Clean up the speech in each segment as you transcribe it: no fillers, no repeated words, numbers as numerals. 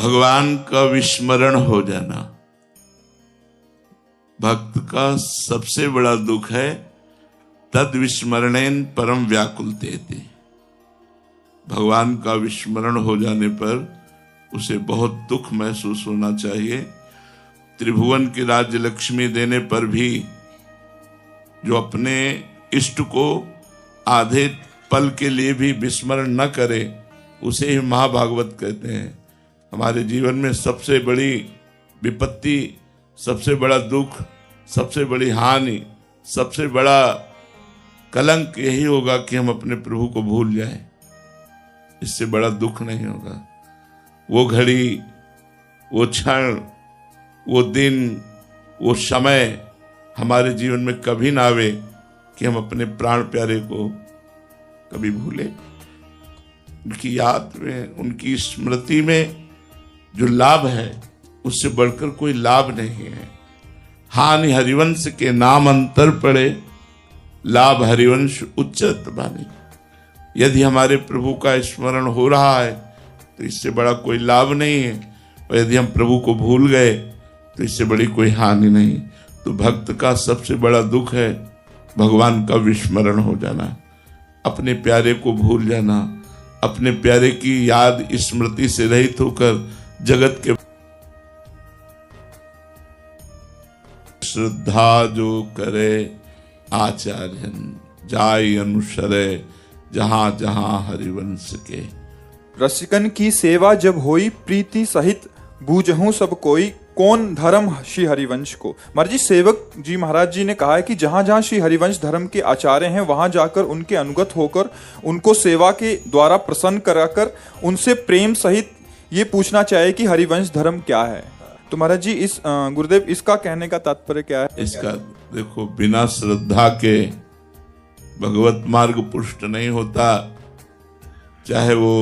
भगवान का विस्मरण हो जाना भक्त का सबसे बड़ा दुख है। तद विस्मरणेन परम व्याकुलते थे। भगवान का विस्मरण हो जाने पर उसे बहुत दुख महसूस होना चाहिए। त्रिभुवन की राज्य लक्ष्मी देने पर भी जो अपने इष्ट को आधे पल के लिए भी विस्मरण न करे उसे ही महाभागवत कहते हैं। हमारे जीवन में सबसे बड़ी विपत्ति, सबसे बड़ा दुख, सबसे बड़ी हानि, सबसे बड़ा कलंक यही होगा कि हम अपने प्रभु को भूल जाएं। इससे बड़ा दुख नहीं होगा। वो घड़ी, वो क्षण, वो दिन, वो समय हमारे जीवन में कभी ना आवे कि हम अपने प्राण प्यारे को कभी भूले। उनकी याद में, उनकी स्मृति में जो लाभ है उससे बढ़कर कोई लाभ नहीं है। हानि हरिवंश के नाम अंतर पड़े, लाभ हरिवंश उच्चत बानी। यदि हमारे प्रभु का स्मरण हो रहा है तो इससे बड़ा कोई लाभ नहीं है, और यदि हम प्रभु को भूल गए तो इससे बड़ी कोई हानि नहीं। तो भक्त का सबसे बड़ा दुख है भगवान का विस्मरण हो जाना, अपने प्यारे को भूल जाना, अपने प्यारे की याद स्मृति से रहित होकर जगत के। श्रद्धा जो करे आचार्यन जाय अनुसरे, जहां जहां हरिवंश के। रसिकन की सेवा जब होई, प्रीति सहित बूझहूं सब कोई, कौन धर्म श्री हरिवंश को। महाराज जी, सेवक जी महाराज जी ने कहा है कि जहां जहां श्री हरिवंश धर्म के आचार्य हैं वहां जाकर उनके अनुगत होकर उनको सेवा के द्वारा प्रसन्न कराकर उनसे प्रेम सहित ये पूछना चाहिए कि हरिवंश धर्म क्या है। तो महाराज जी, इस गुरुदेव इसका कहने का तात्पर्य क्या है? इसका देखो, बिना श्रद्धा के भगवत मार्ग पुष्ट नहीं होता, चाहे वो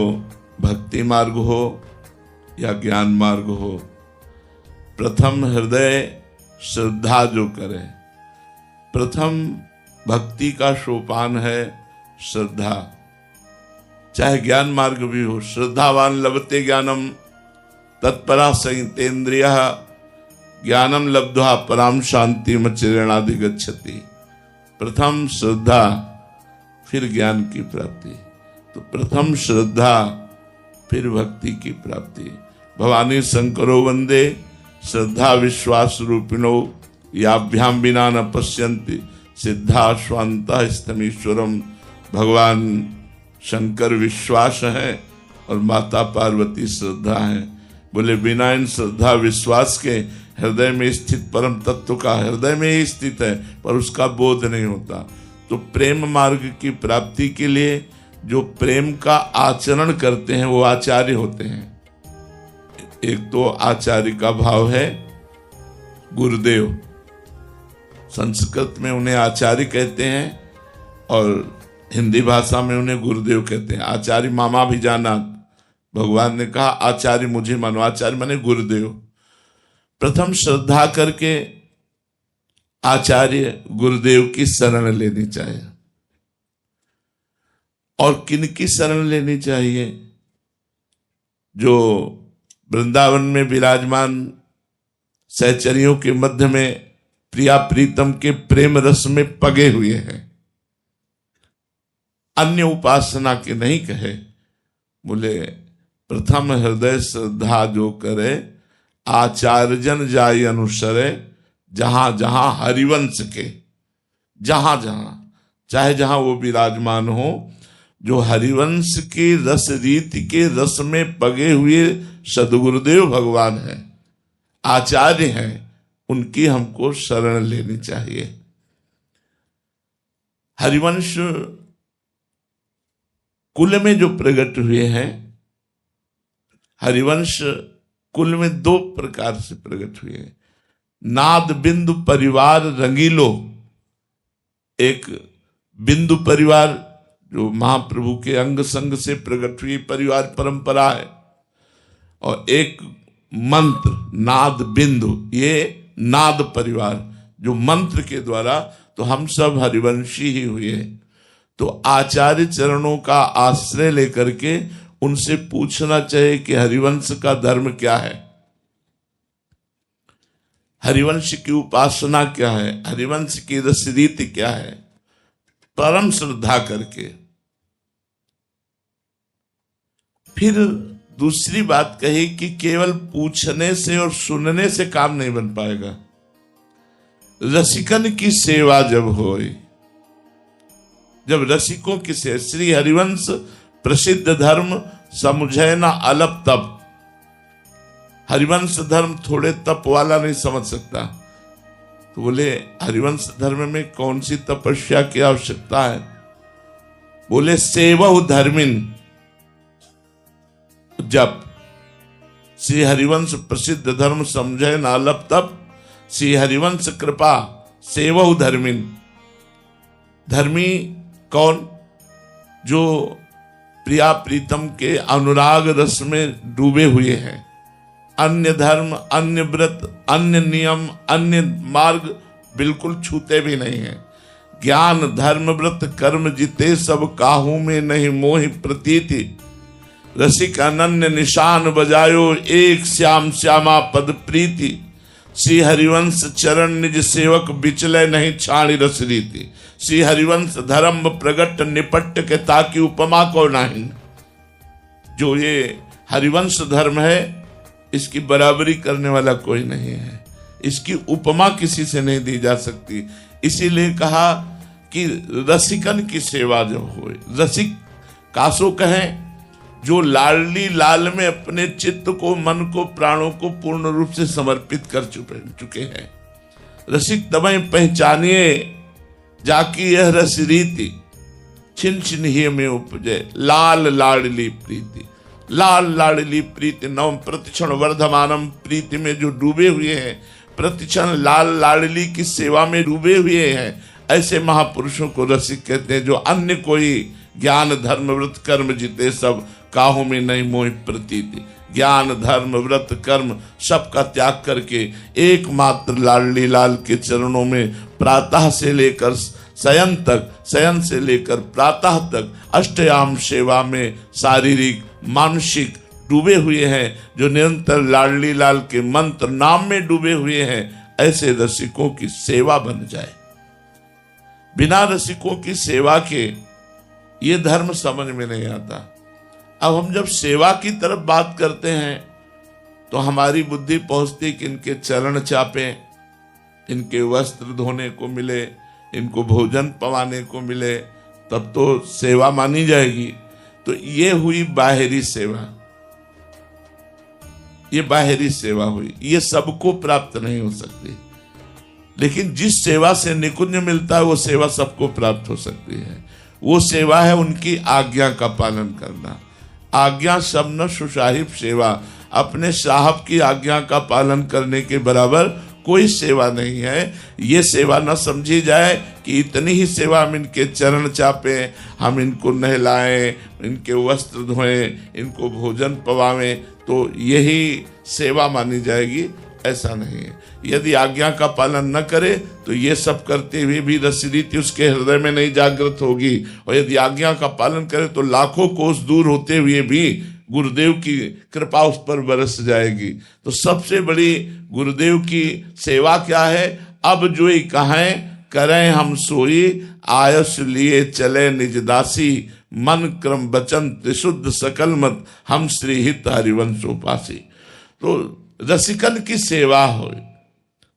भक्ति मार्ग हो या ज्ञान मार्ग हो। प्रथम हृदय श्रद्धा जो करे, प्रथम भक्ति का सोपान है श्रद्धा। चाहे ज्ञान मार्ग भी हो, श्रद्धावान लभते ज्ञानम तत्परा संयतेन्द्रिय, ज्ञानम लब्ध्वा पराम शांति मचिरेणाधिगच्छति। प्रथम श्रद्धा, फिर ज्ञान की प्राप्ति। तो प्रथम श्रद्धा, फिर भक्ति की प्राप्ति। भवानी शंकरो वंदे श्रद्धा विश्वास रूपिणो, याभ्याम बिना न पश्यन्ति सिद्धा स्वांता स्तमीश्वरम। भगवान शंकर विश्वास है और माता पार्वती श्रद्धा है। बोले बिना इन श्रद्धा विश्वास के हृदय में स्थित परम तत्व का हृदय में ही स्थित है, पर उसका बोध नहीं होता। तो प्रेम मार्ग की प्राप्ति के लिए जो प्रेम का आचरण करते हैं वो आचार्य होते हैं। एक तो आचार्य का भाव है गुरुदेव, संस्कृत में उन्हें आचार्य कहते हैं और हिंदी भाषा में उन्हें गुरुदेव कहते हैं। आचार्य मामा भी जाना, भगवान ने कहा आचार्य मुझे मानो, आचार्य माने गुरुदेव। प्रथम श्रद्धा करके आचार्य गुरुदेव की शरण लेनी चाहिए। और किन की शरण लेनी चाहिए? जो वृंदावन में विराजमान सहचरियों के मध्य में प्रिया प्रीतम के प्रेम रस में पगे हुए हैं, अन्य उपासना के नहीं कहे। बोले प्रथम हृदय श्रद्धा जो करे, आचार्यजन जाय अनुसरे, जहां जहां हरिवंश के, जहां जहां, चाहे जहां वो विराजमान हो, जो हरिवंश के रस रीति के रस में पगे हुए सदगुरुदेव भगवान हैं, आचार्य हैं, उनकी हमको शरण लेनी चाहिए। हरिवंश कुल में जो प्रकट हुए हैं, हरिवंश कुल में दो प्रकार से प्रकट हुए हैं। नाद बिंदु परिवार रंगीलो, एक बिंदु परिवार जो महाप्रभु के अंग संग से प्रकट हुई परिवार परंपरा है, और एक मंत्र नाद बिंदु, ये नाद परिवार जो मंत्र के द्वारा, तो हम सब हरिवंशी ही हुए। तो आचार्य चरणों का आश्रय लेकर के उनसे पूछना चाहिए कि हरिवंश का धर्म क्या है, हरिवंश की उपासना क्या है, हरिवंश की रस रीति क्या है, परम श्रद्धा करके। फिर दूसरी बात कही कि केवल पूछने से और सुनने से काम नहीं बन पाएगा। रसिकन की सेवा जब होए, जब रसिकों की सेवा, श्री हरिवंश प्रसिद्ध धर्म समुझे ना अलप तप। हरिवंश धर्म थोड़े तप वाला नहीं समझ सकता। तो बोले हरिवंश धर्म में कौन सी तपस्या की आवश्यकता है? बोले सेवहु धर्मिन जप। श्री हरिवंश प्रसिद्ध धर्म समझे ना अलप तप, श्री हरिवंश कृपा सेवहु धर्मिन। धर्मी कौन? जो प्रिया प्रीतम के अनुराग रस में डूबे हुए हैं। अन्य धर्म, अन्य व्रत, अन्य नियम, अन्य मार्ग बिल्कुल छूते भी नहीं है। ज्ञान धर्म व्रत कर्म जिते सब काहू में नहीं मोहि प्रतीति। रसिक अनन्य निशान बजायो एक श्याम श्यामा पद प्रीति। श्री हरिवंश चरण निज सेवक बिचले नहीं छाणी रस रीति। श्री हरिवंश धर्म प्रगट निपट के ताकि उपमा को नहीं। जो ये हरिवंश धर्म है इसकी बराबरी करने वाला कोई नहीं है, इसकी उपमा किसी से नहीं दी जा सकती। इसीलिए कहा कि रसिकन की सेवा जब होए, रसिक कासो कहें जो लाडली लाल में अपने चित्त को, मन को, प्राणों को पूर्ण रूप से समर्पित कर चुके हैं। रसिक तबई पहचानिए जाकी यह रस रीति, छिन छिन ही में उपजे लाल लाडली प्रीति। लाल लाडली प्रीति नवम प्रतिक्षण वर्धमानम। प्रीति में जो डूबे हुए हैं, प्रतिक्षण लाल लाडली की सेवा में डूबे हुए हैं, ऐसे महापुरुषों को रसिक कहते हैं। जो अन्य कोई ज्ञान धर्म व्रत कर्म जिते सब काहू में नहीं मोहि प्रतीति। ज्ञान धर्म व्रत कर्म सबका त्याग करके एकमात्र लाडली लाल के चरणों में प्रातः से लेकर शयन तक, शयन से लेकर प्रातः तक अष्टयाम सेवा में शारीरिक मानसिक डूबे हुए हैं, जो निरंतर लाडली लाल के मंत्र नाम में डूबे हुए हैं, ऐसे रसिकों की सेवा बन जाए। बिना रसिकों की सेवा के ये धर्म समझ में नहीं आता। अब हम जब सेवा की तरफ बात करते हैं तो हमारी बुद्धि पहुंचती कि इनके चरण चापे, इनके वस्त्र धोने को मिले, इनको भोजन पवाने को मिले, तब तो सेवा मानी जाएगी। तो ये हुई बाहरी सेवा, ये बाहरी सेवा हुई। ये सबको प्राप्त नहीं हो सकती, लेकिन जिस सेवा से निकुंज मिलता है वो सेवा सबको प्राप्त हो सकती है। वो सेवा है उनकी आज्ञा का पालन करना। आज्ञा शब्द सुसाहिब सेवा, अपने साहब की आज्ञा का पालन करने के बराबर कोई सेवा नहीं है। ये सेवा न समझी जाए कि इतनी ही सेवा हम इनके चरण चापें, हम इनको नहलाएं, इनके वस्त्र धोएं, इनको भोजन पवावें, तो यही सेवा मानी जाएगी। ऐसा नहीं है। यदि आज्ञा का पालन न करे तो ये सब करते हुए भी रस रीति उसके हृदय में नहीं जागृत होगी, और यदि आज्ञा का पालन करे तो लाखों कोस दूर होते हुए भी गुरुदेव की कृपा उस पर बरस जाएगी। तो सबसे बड़ी गुरुदेव की सेवा क्या है? अब जो ही कहें करें हम सोई, आयस लिए चले निज दासी, मन क्रम वचन त्रिशुद्ध सकल मत, हम श्री हित हरिवंशोपासी। तो रसिकन की सेवा हो,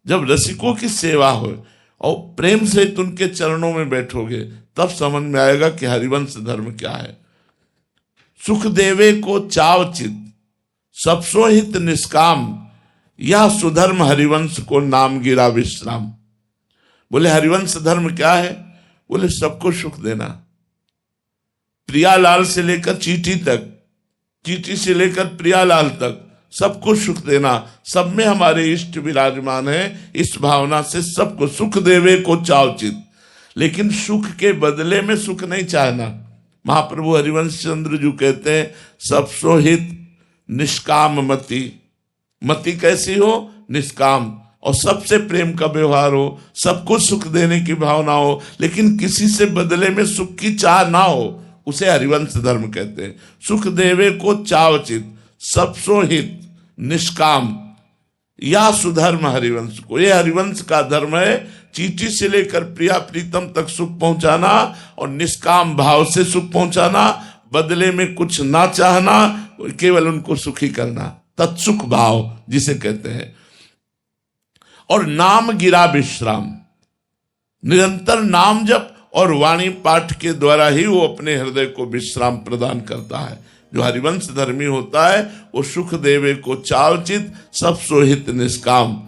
जब रसिकों की सेवा हो और प्रेम से उनके चरणों में बैठोगे, तब समझ में आएगा कि हरिवंश धर्म क्या है। सुख देवे को चाव चित, सबसो हित निष्काम, यह सुधर्म हरिवंश को नाम गिरा विश्राम। बोले हरिवंश धर्म क्या है? बोले सबको सुख देना। प्रियालाल से लेकर चीटी तक, चीटी से लेकर प्रियालाल तक सबको सुख देना। सब में हमारे इष्ट विराजमान है। इस भावना से सबको सुख देवे को चावचित, लेकिन सुख के बदले में सुख नहीं चाहना। महाप्रभु हरिवंश चंद्र जी कहते हैं सबसो हित निष्काम मति। मति कैसी हो? निष्काम, और सबसे प्रेम का व्यवहार हो, सबको सुख देने की भावना हो, लेकिन किसी से बदले में सुख की चाह ना हो। उसे हरिवंश धर्म कहते हैं। सुख देवे को चावचित, सबसो हित निष्काम, या सुधर्म हरिवंश को। ये हरिवंश का धर्म है, चींटी से लेकर प्रिया प्रीतम तक सुख पहुंचाना और निष्काम भाव से सुख पहुंचाना, बदले में कुछ ना चाहना, केवल उनको सुखी करना, तत्सुख भाव जिसे कहते हैं। और नाम गिरा विश्राम, निरंतर नाम जप और वाणी पाठ के द्वारा ही वो अपने हृदय को विश्राम प्रदान करता है। जो हरिवंश धर्मी होता है वो सुख देवे को चावचित, सब सोहित निष्काम,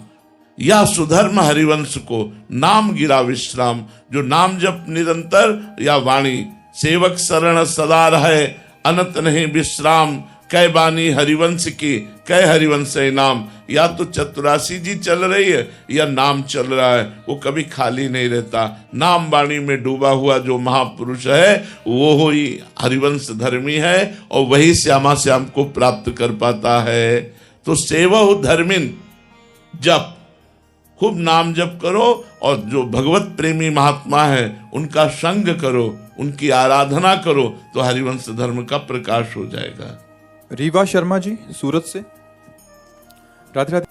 या सुधर्म हरिवंश को नाम गिरा विश्राम, जो नाम जप निरंतर या वाणी, सेवक शरण सदा रहे अनंत नहीं विश्राम, कै बानी हरिवंश की कै हरिवंश नाम। या तो चतुरासी जी चल रही है या नाम चल रहा है, वो कभी खाली नहीं रहता। नाम वाणी में डूबा हुआ जो महापुरुष है वो ही हरिवंश धर्मी है और वही श्यामा श्याम को प्राप्त कर पाता है। तो सेवहु धर्मिन, जप खूब नाम जप करो और जो भगवत प्रेमी महात्मा है उनका संग करो, उनकी आराधना करो, तो हरिवंश धर्म का प्रकाश हो जाएगा। रीवा शर्मा जी सूरत से, राधे राधे।